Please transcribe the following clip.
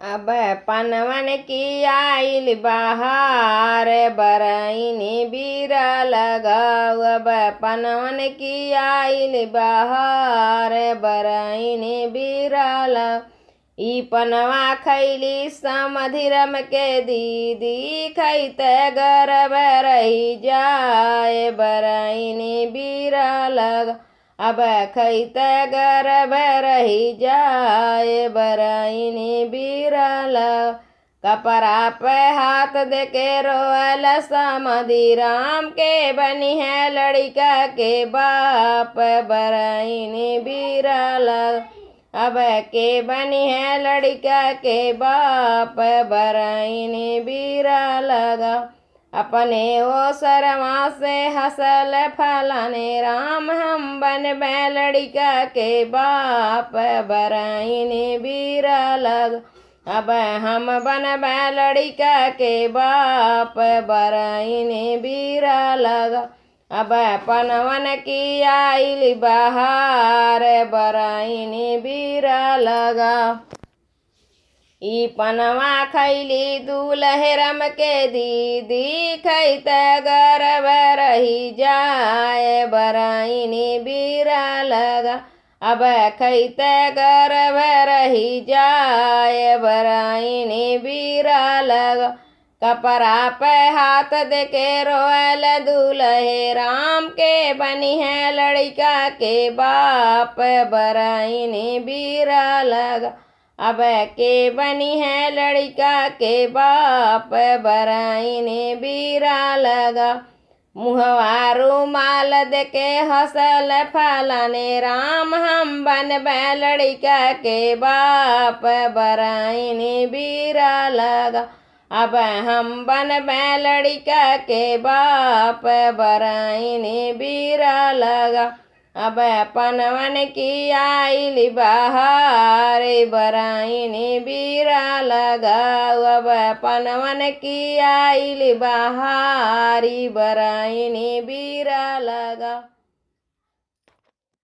अब पनवन की आइल बहार बरईनी बीरा लगाऊ। अब पनवन की आइल बहार बरईनी बीरा लगाऊ। ई पनवा खैली समधिरम के दीदी खैते गर्भ रही जाए बरईनी बीरा लगा। अब खैते गर्भ रही जाए बरईनी बीरा लगा। कपड़ा पे हाथ दे के रोअल समधिराम के बनी है लड़का के बाप बरईनी बीरा लगा। अब के बनी है लड़का के बाप बरईनी बीरा लगा। अपने ओ शर्मा से हसल फलाने राम हम बन लड़का के बाप बरईनी बीरा लगा। अब हम बन लड़का के बाप बरईनी बीरा लगा। अब पनवन की आइल बहार बरईनी बीरा लगा। ई पनवा खैली दूल्हरम के दीदी खैते गर्भ रही जाए बरईनी बीरा लगा। अब खैते गर्भ रही जाए बरईनी बीरा लगा। कपड़ा पे हाथ दे के रोयल दूल्हे राम के बनी है लड़का के बाप बरईनी बीरा लगा। अब के बनी है लड़का के बाप बरईनी बीरा लगा। मुहवा रुमाल दे के हसल फलाने राम हम बन लड़का के बाप बरईनी बीरा लगा। अब हम बन लड़का के बाप बरईनी बीरा लगा। अब पनवन की आइल बहार बरईनी बीरा लगा। अब पनवन की आइल बहार बरईनी बीरा लगा।